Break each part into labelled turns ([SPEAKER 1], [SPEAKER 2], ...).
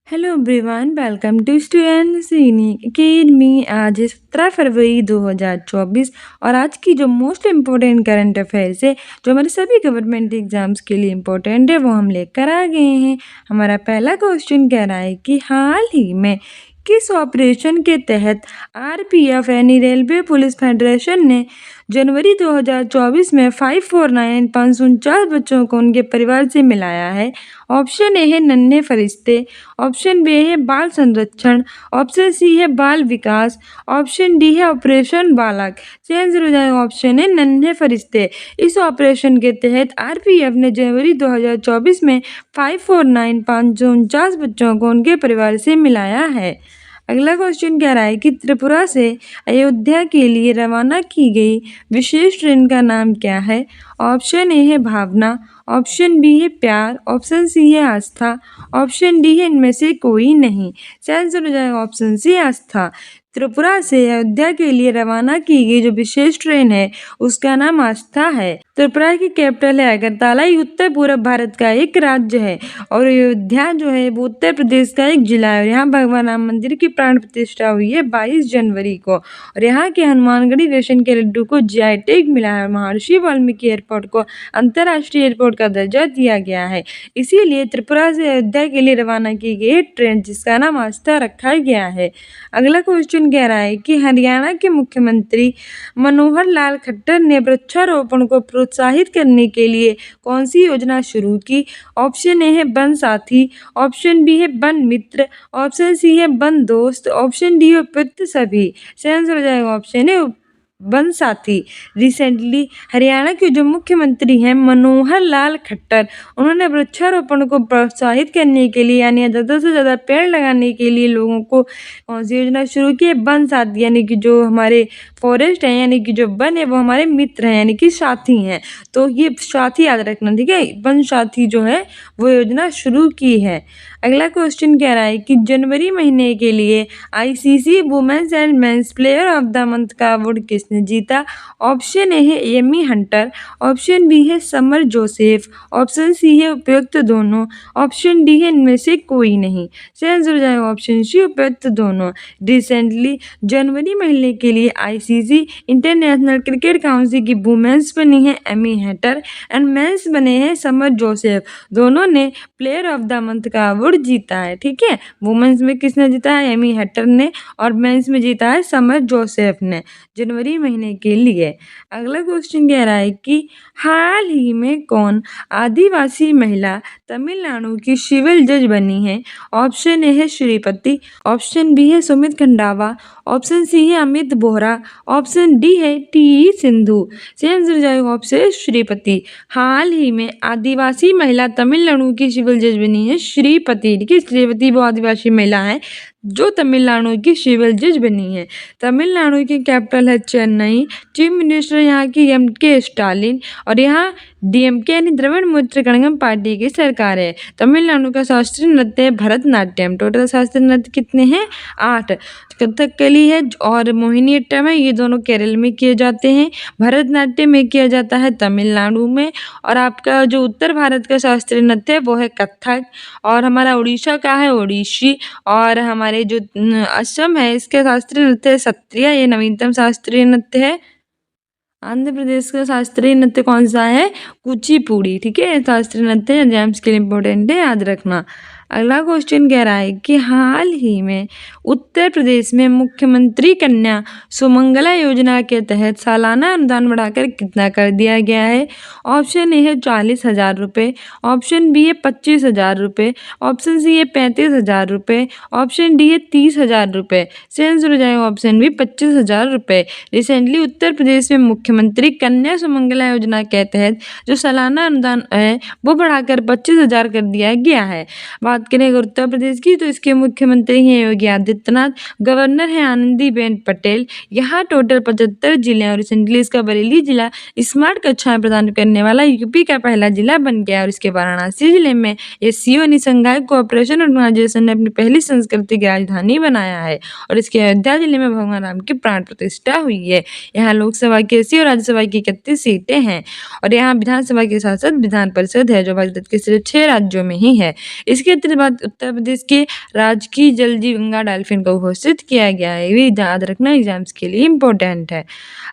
[SPEAKER 1] Hello everyone, welcome to student scenic academy. आज है 17 फरवरी 2024 और आज की जो मोस्ट इम्पोर्टेंट करंट अफेयर्स है जो हमारे सभी गवर्नमेंट एग्जाम्स के लिए इम्पोर्टेंट है वो हम लेकर आ गए हैं। हमारा पहला क्वेश्चन कह रहा है कि हाल ही में किस ऑपरेशन के तहत आरपीएफ यानी रेलवे पुलिस फेडरेशन ने जनवरी 2024 में 549 बच्चों को उनके परिवार से मिलाया है। ऑप्शन ए है नन्हे फरिश्ते, ऑप्शन बी है बाल संरक्षण, ऑप्शन सी है बाल विकास, ऑप्शन डी है ऑपरेशन बालक। सही आंसर हो जाएगा ऑप्शन है नन्हे फरिश्ते। इस ऑपरेशन के तहत आरपीएफ ने जनवरी 2024 में 549 बच्चों को उनके परिवार से मिलाया है। अगला क्वेश्चन कह रहा है कि त्रिपुरा से अयोध्या के लिए रवाना की गई विशेष ट्रेन का नाम क्या है। ऑप्शन ए है भावना, ऑप्शन बी है प्यार, ऑप्शन सी है आस्था, ऑप्शन डी है इनमें से कोई नहीं। सही आंसर हो जाएगा ऑप्शन सी आस्था। त्रिपुरा से अयोध्या के लिए रवाना की गई जो विशेष ट्रेन है उसका नाम आस्था है। त्रिपुरा की कैपिटल है अगरतला। ये उत्तर पूर्व भारत का एक राज्य है और अयोध्या जो है वो उत्तर प्रदेश का एक जिला है और यहाँ भगवान राम मंदिर की प्राण प्रतिष्ठा हुई है 22 जनवरी को। और यहाँ के हनुमानगढ़ी रेशम के लड्डू को जीआई टैग मिला है। महर्षि वाल्मीकि एयरपोर्ट को अंतर्राष्ट्रीय एयरपोर्ट का दर्जा दिया गया है। इसीलिए त्रिपुरा से अयोध्या के लिए रवाना की गई ट्रेन जिसका नाम आस्था रखा गया है। अगला क्वेश्चन कह रहा है कि हरियाणा के मुख्यमंत्री मनोहर लाल खट्टर ने वृक्षारोपण को प्रोत्साहित करने के लिए कौन सी योजना शुरू की। ऑप्शन ए है वन साथी, ऑप्शन बी है वन मित्र, ऑप्शन सी है वन दोस्त, ऑप्शन डी है उपयुक्त सभी। सही आंसर हो जाएगा ऑप्शन है वन साथी। रिसेंटली हरियाणा के जो मुख्यमंत्री हैं मनोहर लाल खट्टर, उन्होंने वृक्षारोपण को प्रोत्साहित करने के लिए यानी ज़्यादा से ज़्यादा पेड़ लगाने के लिए लोगों को कौन सी योजना शुरू की है। वन साथी यानी कि जो हमारे फॉरेस्ट हैं यानी कि जो वन है वो हमारे मित्र हैं यानी कि साथी हैं। तो ये साथी याद रखना, ठीक है। वन साथी जो है वो योजना शुरू की है। अगला क्वेश्चन कह रहा है कि जनवरी महीने के लिए ICC women's and men's player of the month का अवार्ड किसने जीता। ऑप्शन ए है एमी हंटर, ऑप्शन बी है समर जोसेफ, ऑप्शन सी है उपयुक्त दोनों, ऑप्शन डी है इनमें से कोई नहीं। सही आंसर हो जाएगा ऑप्शन सी उपयुक्त दोनों। रिसेंटली जनवरी महीने के लिए आईसीसी इंटरनेशनल क्रिकेट काउंसिल की वुमेन्स बनी है एमी हंटर एंड मेंस बने हैं समर जोसेफ। दोनों ने प्लेयर ऑफ द मंथ का अवार्ड जीता है, ठीक है। वुमेन्स में किसने जीता है, एमी हटर ने, और मेंस में जीता है समर जोसेफ ने जनवरी महीने के लिए। अगला क्वेश्चन कह रहा है कि हाल ही में कौन आदिवासी महिला तमिलनाडु की सिविल जज बनी है। ऑप्शन ए है श्रीपति, ऑप्शन बी है सुमित खंडावा, ऑप्शन सी है अमित बोहरा, ऑप्शन डी है टी सिंधु। सही आंसर जाएगा ऑप्शन श्रीपति। हाल ही में आदिवासी महिला तमिलनाडु की सिविल जज बनी है श्रीपति, ठीक है। श्रीपति वो आदिवासी महिला है जो तमिलनाडु की सिविल जज बनी है। तमिलनाडु की कैपिटल है चेन्नई। चीफ मिनिस्टर यहाँ की एम.के. स्टालिन और यहाँ डीएमके यानी द्रविड़ मुनेत्र कड़गम पार्टी की सरकार है। तमिलनाडु का शास्त्रीय नृत्य है भरतनाट्यम। टोटल शास्त्रीय नृत्य कितने हैं, 8। कथकली है और मोहिनीअट्टम है, ये दोनों केरल में किए जाते हैं। भरतनाट्यम में किया जाता है तमिलनाडु में। और आपका जो उत्तर भारत का शास्त्रीय नृत्य है वो है कथक। और हमारा उड़ीसा का है ओडिसी। और हमारे जो असम है इसके शास्त्रीय नृत्य है सत्रिया, ये नवीनतम शास्त्रीय नृत्य है। आंध्र प्रदेश का शास्त्रीय नृत्य कौन सा है, कुचिपुड़ी, ठीक है। शास्त्रीय नृत्य एग्जाम्स के लिए इंपॉर्टेंट है, याद रखना। अगला क्वेश्चन कह रहा है कि हाल ही में उत्तर प्रदेश में मुख्यमंत्री कन्या सुमंगला योजना के तहत सालाना अनुदान बढ़ाकर कितना कर दिया गया है। ऑप्शन ए है 40,000 रुपये, ऑप्शन बी है 25,000 रुपये, ऑप्शन सी है 35,000 रुपये, ऑप्शन डी है 30,000 रुपये। सही आंसर हो जाएगा ऑप्शन बी 25,000 रुपये। रिसेंटली उत्तर प्रदेश में मुख्यमंत्री कन्या सुमंगला योजना के तहत जो सालाना अनुदान है वो बढ़ाकर 25,000 कर दिया गया है। बात करें अगर उत्तर प्रदेश की तो इसके मुख्यमंत्री हैं योगी आदित्यनाथ, गवर्नर हैं आनंदीबेन पटेल। यहाँ टोटल 75 जिले और रिसेंटली इसका बरेली जिला स्मार्ट कक्षाएं प्रदान करने वाला यूपी का पहला जिला बन गया। और इसके वाराणसी जिले में एससीओ यानी संघाई कोऑपरेशन ऑर्गेनाइजेशन ने अपनी पहली सांस्कृतिक राजधानी बनाया है। और इसके अयोध्या जिले में भगवान राम की प्राण प्रतिष्ठा हुई है। यहाँ लोकसभा की 80 और राज्यसभा की 31 सीटें हैं। और यहाँ विधानसभा के साथ साथ विधान परिषद है जो भारत के सिर्फ 6 राज्यों में ही है। इसके क्षेत्र बाद उत्तर प्रदेश के राजकीय जलजीव गंगा डॉल्फिन को घोषित किया गया है। ये याद रखना एग्जाम्स के लिए इम्पोर्टेंट है।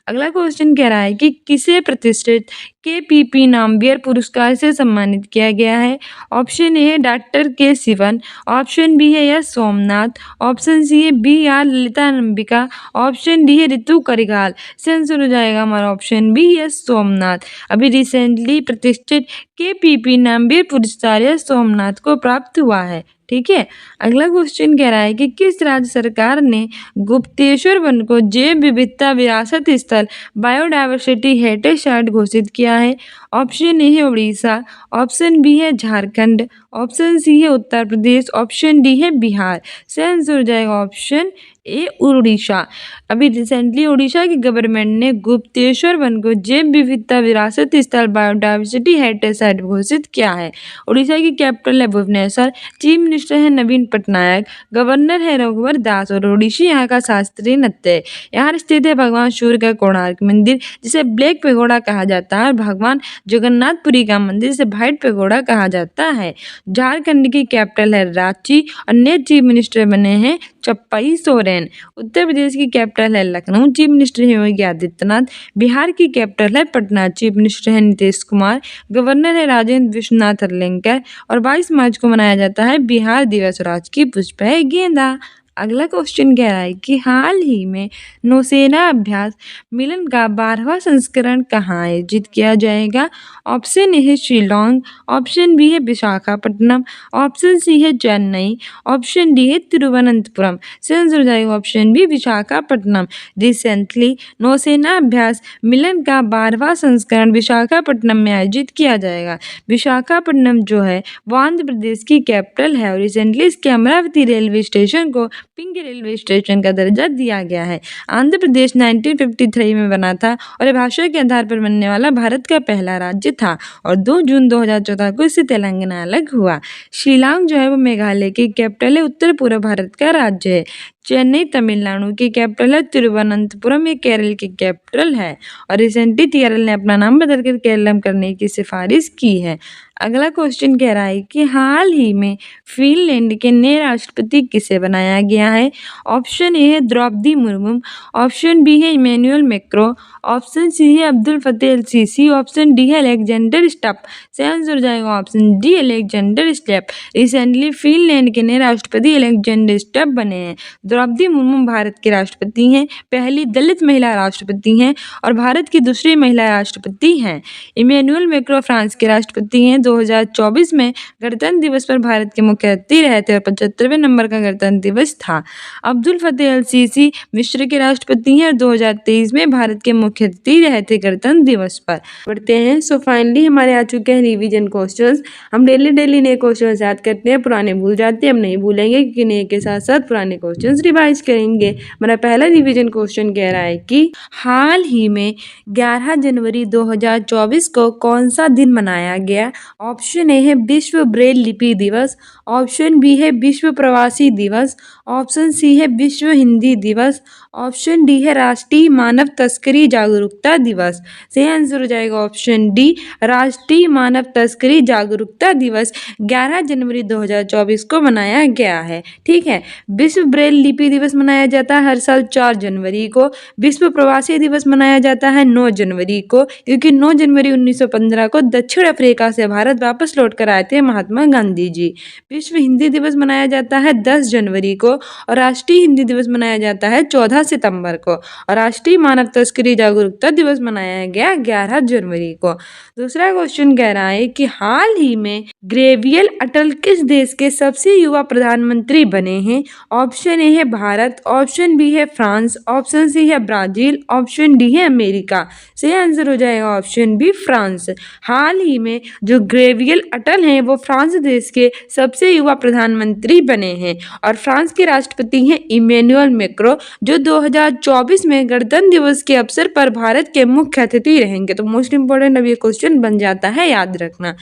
[SPEAKER 1] अगला क्वेश्चन कह रहा है कि किसे प्रतिष्ठित KPP नामवियर पुरस्कार से सम्मानित किया गया है। ऑप्शन ए है डॉक्टर के शिवन, ऑप्शन बी है एस सोमनाथ, ऑप्शन सी है BR Lalita Ambika, option D है ऋतु करिगाल। इससे आंसर हो जाएगा हमारा ऑप्शन बी एस सोमनाथ। अभी रिसेंटली प्रतिष्ठित KPP नामवीर पुरस्कार एस सोमनाथ को प्राप्त हुआ है। ठीक है। अगला क्वेश्चन कह रहा है कि किस राज्य सरकार ने गुप्तेश्वर वन को जैव विविधता विरासत स्थल बायोडायवर्सिटी हेरिटेज साइट घोषित किया है। ऑप्शन ए है उड़ीसा, ऑप्शन बी है झारखंड, ऑप्शन सी है उत्तर प्रदेश, ऑप्शन डी है बिहार। से आंसर हो जाएगा ऑप्शन ए उड़ीसा। अभी रिसेंटली उड़ीसा की गवर्नमेंट ने गुप्तेश्वर वन को जैव विविधता विरासत स्थल बायोडायवर्सिटी हेरिटेज साइट घोषित किया है। उड़ीसा की कैपिटल है भुवनेश्वर, चीफ मिनिस्टर है नवीन पटनायक, गवर्नर है रघुवर दास और ओडिसी यहाँ का शास्त्रीय नृत्य है। यहाँ स्थित है भगवान सूर्य का कोणार्क मंदिर जिसे ब्लैक पेगोडा कहा जाता है और भगवान जगन्नाथपुरी का मंदिर जिसे व्हाइट पेगोडा कहा जाता है। झारखंड की कैपिटल है रांची और नए चीफ मिनिस्टर बने हैं चप्पई सोरेन। उत्तर प्रदेश की कैपिटल है लखनऊ, चीफ मिनिस्टर है योगी आदित्यनाथ। बिहार की कैपिटल है पटना, चीफ मिनिस्टर है नीतीश कुमार, गवर्नर है राजेंद्र विश्वनाथ अर्लेकर और 22 मार्च को मनाया जाता है बिहार दिवस। राजकीय पुष्प है गेंदा। अगला क्वेश्चन कह रहा है कि हाल ही में नौसेना अभ्यास मिलन का 12वां संस्करण कहाँ आयोजित किया जाएगा। ऑप्शन ए है शिलोंग, ऑप्शन बी है विशाखापट्टनम, ऑप्शन सी है चेन्नई, ऑप्शन डी है तिरुवनंतपुरम। से आंसर हो जाएगा ऑप्शन बी विशाखापट्टनम। रिसेंटली नौसेना अभ्यास मिलन का 12वां संस्करण विशाखापट्टनम में आयोजित किया जाएगा। विशाखापट्टनम जो है वो आंध्र प्रदेश की कैपिटल है और रिसेंटली इसके अमरावती रेलवे स्टेशन को पिंक रेलवे स्टेशन का दर्जा दिया गया है। आंध्र प्रदेश 1953 में बना था और ये भाषा के आधार पर बनने वाला भारत का पहला राज्य था और 2 जून 2014 को इससे तेलंगाना अलग हुआ। शिलांग जो है वो मेघालय की कैपिटल है, उत्तर पूर्व भारत का राज्य है। चेन्नई तमिलनाडु की कैपिटल है, तिरुवनंतपुरम ये केरल की कैपिटल है और रिसेंटली केरल ने अपना नाम बदलकर केरलम करने की सिफारिश की है। अगला क्वेश्चन कह रहा है कि हाल ही में फिनलैंड के नए राष्ट्रपति किसे बनाया गया है। ऑप्शन ए है द्रौपदी मुर्मू, ऑप्शन बी है इमैनुअल मैक्रों, ऑप्शन सी है अब्दुल फतेह अल सीसी, ऑप्शन डी है अलेक्जेंडर स्टप। से आंसर हो जाएगा ऑप्शन डी अलेक्जेंडर स्टप। रिसेंटली फिनलैंड के नए राष्ट्रपति अलेक्जेंडर स्टप बने हैं। द्रौपदी मुर्मू भारत के राष्ट्रपति हैं, पहली दलित महिला राष्ट्रपति हैं और भारत की दूसरी महिला राष्ट्रपति हैं। इमैनुअल मैक्रों फ्रांस के राष्ट्रपति हैं। 2024 में गणतंत्र दिवस पर भारत के मुख्य अतिथि रहे थे और 75वें नंबर का गणतंत्र दिवस था। अब्दुल फतेह अल सीसी मिस्र के राष्ट्रपति हैं और 2023 में भारत के मुख्य अतिथि रहे थे गणतंत्र दिवस पर। बढ़ते हैं। सो फाइनली हमारे आ चुके हैं रिवीजन क्वेश्चंस। हम डेली नए क्वेश्चंस याद करते हैं, पुराने भूल जाते हैं। हम नहीं भूलेंगे क्योंकि नए के साथ साथ पुराने क्वेश्चंस रिवाइज करेंगे। हमारा पहला रिवीजन क्वेश्चन कह रहा है कि हाल ही में 11 जनवरी 2024 को कौन सा दिन मनाया गया। ऑप्शन ए है विश्व ब्रेल लिपि दिवस, ऑप्शन बी है विश्व प्रवासी दिवस, ऑप्शन सी है विश्व हिंदी दिवस, ऑप्शन डी है राष्ट्रीय मानव तस्करी जागरूकता दिवस। सही आंसर हो जाएगा ऑप्शन डी राष्ट्रीय मानव तस्करी जागरूकता दिवस 11 जनवरी 2024 को मनाया गया है। ठीक है। विश्व ब्रेल लिपि दिवस मनाया जाता है हर साल 4 जनवरी को। विश्व प्रवासी दिवस मनाया जाता है 9 जनवरी को, क्योंकि 9 जनवरी 1915 को दक्षिण अफ्रीका से भारत वापस लौट कर आए थे महात्मा गांधी जी। विश्व हिंदी दिवस मनाया जाता है 10 जनवरी को और राष्ट्रीय हिंदी दिवस मनाया जाता है 14 सितंबर को और राष्ट्रीय मानव तस्करी जागरूकता दिवस मनाया गया 11 जनवरी को। दूसरा क्वेश्चन कह रहा है कि हाल ही में गैब्रियल अटल किस देश के सबसे युवा प्रधानमंत्री बने हैं। ऑप्शन ए है भारत, ऑप्शन बी है फ्रांस, ऑप्शन सी है ब्राजील, ऑप्शन डी है अमेरिका। सही आंसर हो जाएगा ऑप्शन बी फ्रांस। हाल ही में जो गैब्रियल अटल हैं वो फ्रांस देश के सबसे युवा प्रधानमंत्री बने हैं और फ्रांस के राष्ट्रपति हैं इमैनुअल मैक्रों, जो 2024 में गणतंत्र दिवस के अवसर पर भारत के मुख्य अतिथि रहेंगे। तो मोस्ट इंपोर्टेंट अब ये क्वेश्चन बन जाता है, याद रखना।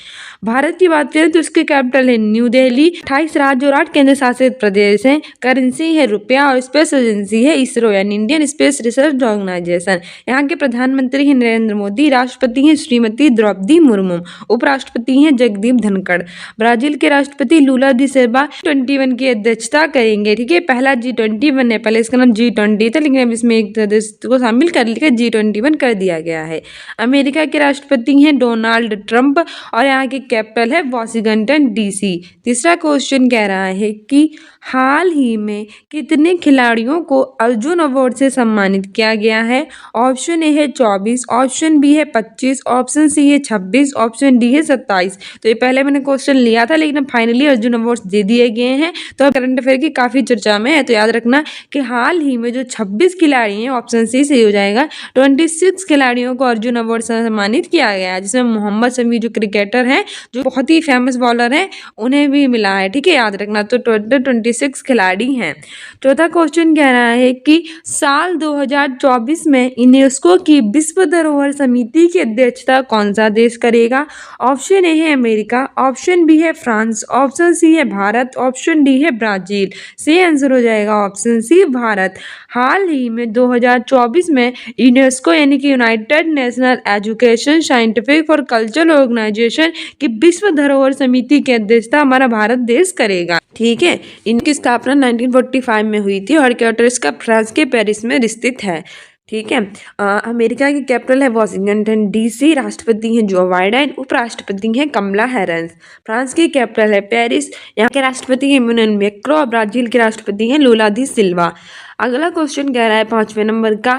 [SPEAKER 1] भारत की बात करें तो उसकी कैपिटल है न्यू दिल्ली, 28 राज्य और 8 केंद्र शासित प्रदेश हैं। करेंसी है रुपया और स्पेस एजेंसी है इसरो यानी इंडियन स्पेस रिसर्च ऑर्गेनाइजेशन। यहाँ के प्रधानमंत्री हैं नरेंद्र मोदी, राष्ट्रपति हैं श्रीमती द्रौपदी मुर्मू, उपराष्ट्रपति हैं जगदीप धनखड़। ब्राजील के राष्ट्रपति लूला दी सिल्वा G21 की अध्यक्षता करेंगे। ठीक है, पहला G21 है, पहले इसका नाम G20 था लेकिन अब इसमें एक देश को शामिल कर लिया G21 कर दिया गया है। अमेरिका के राष्ट्रपति हैं डोनाल्ड ट्रंप और यहाँ की कैपिटल है वॉशिंगटन DC। तीसरा क्वेश्चन कह रहा है कि हाल ही में कितने खिलाड़ियों को अर्जुन अवार्ड से सम्मानित किया गया है। ऑप्शन ए है 24, ऑप्शन बी है 25, ऑप्शन सी है 26, ऑप्शन डी है 27। तो ये पहले मैंने क्वेश्चन लिया था लेकिन फाइनली अर्जुन अवार्ड दे दिए गए हैं, तो करंट अफेयर की काफ़ी चर्चा में है। तो याद रखना कि हाल ही में जो 26 खिलाड़ी हैं, ऑप्शन सी सही हो जाएगा, 26 खिलाड़ियों को अर्जुन अवार्ड से सम्मानित किया गया है, जिसमें मोहम्मद शमी जो क्रिकेटर हैं, जो बहुत ही फेमस बॉलर हैं, उन्हें भी मिला है। ठीक है, याद रखना। तो टोटल 26 खिलाड़ी हैं। चौथा क्वेश्चन कह रहा है कि साल 2024 में यूनेस्को की विश्व धरोहर समिति की अध्यक्षता कौन सा देश करेगा। ऑप्शन ए है अमेरिका, ऑप्शन बी है फ्रांस, ऑप्शन सी है भारत, ऑप्शन डी है ब्राजील। सही आंसर हो जाएगा ऑप्शन सी भारत। हाल ही में 2024 में यूनेस्को यानी कि यूनाइटेड नेशनल एजुकेशन साइंटिफिक और कल्चरल ऑर्गेनाइजेशन की विश्व धरोहर समिति की अध्यक्षता हमारा भारत देश करेगा। ठीक है, इनकी स्थापना 1945 में हुई थी और हेडक्वार्टर इसका फ्रांस के पेरिस में स्थित है। ठीक है, अमेरिका की कैपिटल है वॉशिंगटन DC, राष्ट्रपति हैं जो बाइडेन, उपराष्ट्रपति हैं कमला हैरिस। फ्रांस की कैपिटल है पेरिस, यहाँ के राष्ट्रपति हैं इमैनुअल मैक्रों और ब्राजील के राष्ट्रपति हैं लूला दी सिल्वा। अगला क्वेश्चन कह रहा है 5वें नंबर का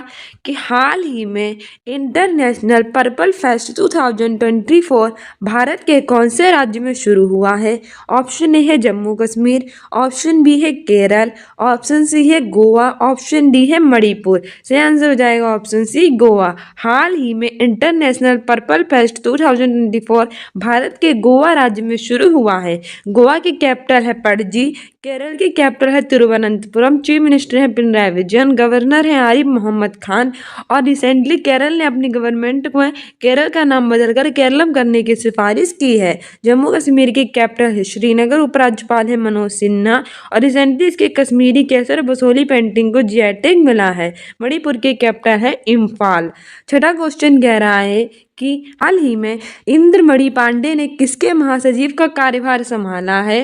[SPEAKER 1] कि हाल ही में इंटरनेशनल पर्पल फेस्ट 2024 भारत के कौन से राज्य में शुरू हुआ है। ऑप्शन ए है जम्मू कश्मीर, ऑप्शन बी है केरल, ऑप्शन सी है गोवा, ऑप्शन डी है मणिपुर। सही आंसर हो जाएगा ऑप्शन सी गोवा। हाल ही में इंटरनेशनल पर्पल फेस्ट 2024 भारत के गोवा राज्य में शुरू हुआ है। गोवा की कैपिटल है पणजी, केरल की कैपिटल है तिरुवनंतपुरम, चीफ मिनिस्टर है पिनराई विजयन, गवर्नर है आरिफ मोहम्मद खान और रिसेंटली केरल ने अपनी गवर्नमेंट को केरल का नाम बदलकर केरलम करने की सिफारिश की है। जम्मू कश्मीर की कैपिटल है श्रीनगर, उपराज्यपाल है मनोज सिन्हा और रिसेंटली इसके कश्मीरी केसर बसोली पेंटिंग को GI टैग मिला है। मणिपुर की कैपिटल है इम्फाल। छठा क्वेश्चन कह रहा है कि हाल ही में इंद्रमणि पांडे ने किसके महासचिव का कार्यभार संभाला है।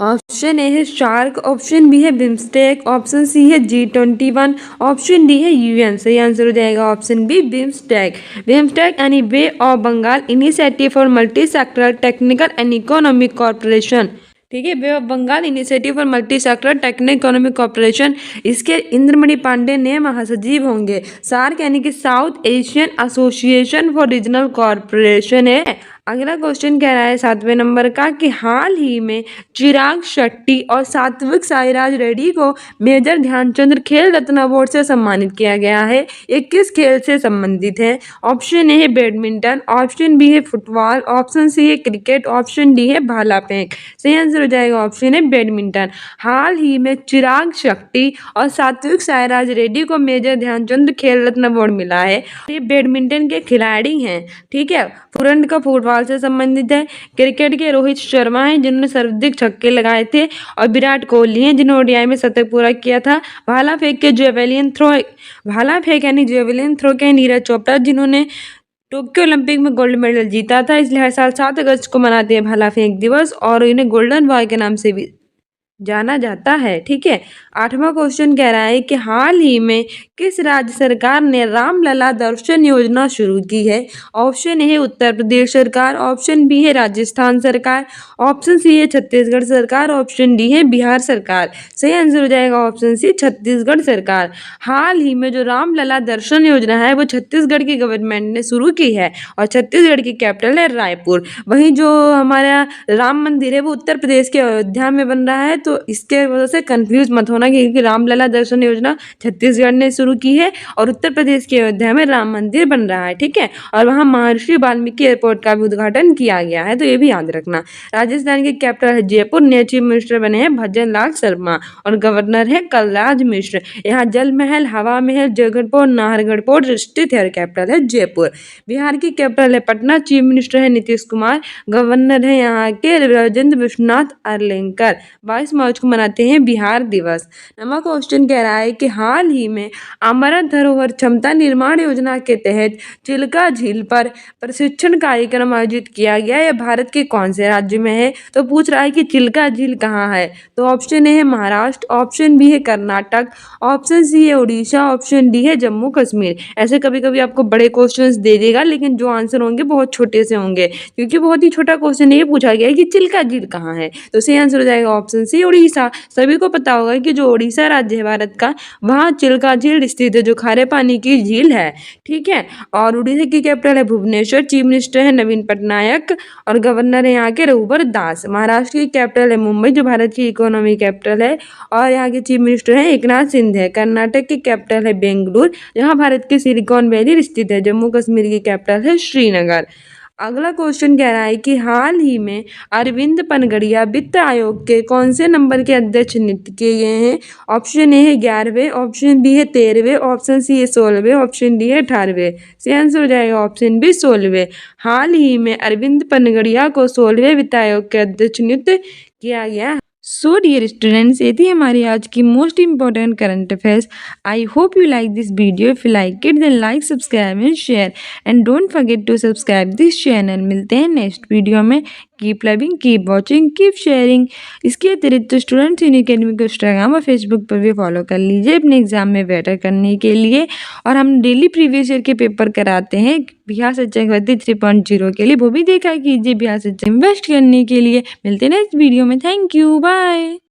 [SPEAKER 1] ऑप्शन ए है शार्क, ऑप्शन बी है बिम्स्टेक, ऑप्शन सी है G21, ऑप्शन डी है UN। सही आंसर हो जाएगा ऑप्शन बी बिम्स्टेक। बिम्स्टेक यानी Bay of Bengal Initiative for Multi Sectoral Technical and Economic Corporation. ठीक है, Bay of Bengal Initiative for Multi Sector Technical Economic Corporation, इसके इंद्रमणि पांडे नए महासचिव होंगे। सार्क यानी कि South Asian Association for Regional Corporation है। अगला क्वेश्चन कह रहा है 7वें नंबर का कि हाल ही में चिराग शेट्टी और सात्विक साईराज रेड्डी को मेजर ध्यानचंद खेल रत्न अवार्ड से सम्मानित किया गया है। ये किस खेल से संबंधित है। ऑप्शन ए है बैडमिंटन, ऑप्शन बी है फुटबॉल, ऑप्शन सी है क्रिकेट, ऑप्शन डी है भाला फेंक। सही आंसर हो जाएगा ऑप्शन है बैडमिंटन। हाल ही में चिराग शेट्टी और सात्विक साईराज रेड्डी को मेजर ध्यानचंद खेल रत्न अवार्ड मिला है। ये बैडमिंटन के खिलाड़ी हैं। ठीक है, तुरंत का फुटबॉल से संबंधित है। क्रिकेट के रोहित शर्मा हैं जिन्होंने सर्वाधिक छक्के लगाए थे और विराट कोहली हैं जिन्होंने ODI में शतक पूरा किया था। भाला फेंक के भाला फेंक यानी जेवलिन थ्रो के नीरज चोपड़ा जिन्होंने टोक्यो ओलंपिक में गोल्ड मेडल जीता था। इसलिए हर साल 7 अगस्त को मनाते हैं भाला फेंक दिवस और इन्हें गोल्डन बॉय के नाम से भी जाना जाता है। ठीक है, 8वां क्वेश्चन कह रहा है कि हाल ही में किस राज्य सरकार ने रामलला दर्शन योजना शुरू की है। ऑप्शन ए है उत्तर प्रदेश सरकार, ऑप्शन बी है राजस्थान सरकार, ऑप्शन सी है छत्तीसगढ़ सरकार, ऑप्शन डी है बिहार सरकार। सही आंसर हो जाएगा ऑप्शन सी छत्तीसगढ़ सरकार। हाल ही में जो रामलला दर्शन योजना है वो छत्तीसगढ़ की गवर्नमेंट ने शुरू की है और छत्तीसगढ़ की कैपिटल है रायपुर। वहीं जो हमारा राम मंदिर है वो उत्तर प्रदेश के अयोध्या में बन रहा है, तो इसके वजह से कंफ्यूज मत होना क्योंकि रामलला दर्शन योजना छत्तीसगढ़ ने शुरू की है और उत्तर प्रदेश के अयोध्या में राम मंदिर बन रहा है। ठीक है, और वहाँ महर्षि वाल्मीकि एयरपोर्ट का भी उद्घाटन किया गया है, तो ये भी याद रखना। राजस्थान की कैपिटल है जयपुर, नए चीफ मिनिस्टर बने हैं भजन लाल शर्मा और गवर्नर है कलराज मिश्र। यहाँ जल महल, हवा महल, जगतपुर, नाहरगढ़ स्थित है और कैपिटल है जयपुर। बिहार की कैपिटल है पटना, चीफ मिनिस्टर है नीतीश कुमार, गवर्नर है यहाँ के राजेंद्र विश्वनाथ अर्लेंकर। 22 मार्च को मनाते हैं बिहार दिवस। नवा क्वेश्चन कह रहा है कि हाल ही में अमृत धरोहर क्षमता निर्माण योजना के तहत चिल्का झील पर प्रशिक्षण कार्यक्रम आयोजित किया गया। यह भारत के कौन से राज्य में है? तो पूछ रहा है कि चिल्का झील कहाँ है। तो ऑप्शन ए है महाराष्ट्र, ऑप्शन बी है कर्नाटक, ऑप्शन सी है उड़ीसा, ऑप्शन डी है जम्मू कश्मीर। ऐसे कभी कभी आपको बड़े क्वेश्चंस दे देगा, लेकिन जो आंसर होंगे बहुत छोटे से होंगे, क्योंकि बहुत ही छोटा क्वेश्चन ये पूछा गया है कि चिल्का झील कहाँ है। तो सही आंसर हो जाएगा ऑप्शन सी उड़ीसा। सभी को पता होगा कि जो उड़ीसा राज्य है भारत का, वहाँ चिल्का झील स्थित है, जो खारे पानी की झील है। ठीक है। और उड़ीसा की कैपिटल है भुवनेश्वर। चीफ मिनिस्टर है नवीन पटनायक और गवर्नर है यहाँ के रघुबर दास। महाराष्ट्र की कैपिटल है मुंबई, जो भारत की इकोनॉमी कैपिटल है, और यहाँ के चीफ मिनिस्टर हैं एकनाथ शिंदे। कर्नाटक की कैपिटल है बेंगलुरु, जहाँ भारत के सिलिकॉन वैली स्थित है। जम्मू कश्मीर की कैपिटल है श्रीनगर। अगला क्वेश्चन कह रहा है कि हाल ही में अरविंद पनगड़िया वित्त आयोग के कौन से नंबर के अध्यक्ष नियुक्त किए गए हैं? ऑप्शन ए है 11वें, ऑप्शन बी है 13वें, ऑप्शन सी है 16वें, ऑप्शन डी है 18वें। सही आंसर हो जाएगा ऑप्शन बी 16वें। हाल ही में अरविंद पनगड़िया को 16वें वित्त आयोग के अध्यक्ष नियुक्त किया गया। सो डियर स्टूडेंट्स, ये थी हमारी आज की most important current affairs. I hope you like this video. If you like it then like, subscribe and share, and don't forget to subscribe this channel. मिलते हैं नेक्स्ट वीडियो में। Keep loving, keep watching, keep sharing. इसके अतिरिक्त students in academy को Instagram और Facebook पर भी follow कर लीजिए अपने एग्जाम में बेटर करने के लिए। और हम डेली प्रीवियस ईयर के पेपर कराते हैं बिहार सच्चाई भर्ती 3.0 के लिए, वो भी देखा कीजिए बिहार सच्चाई इन्वेस्ट करने के लिए। मिलते हैं नेक्स्ट वीडियो में। Thank you, bye.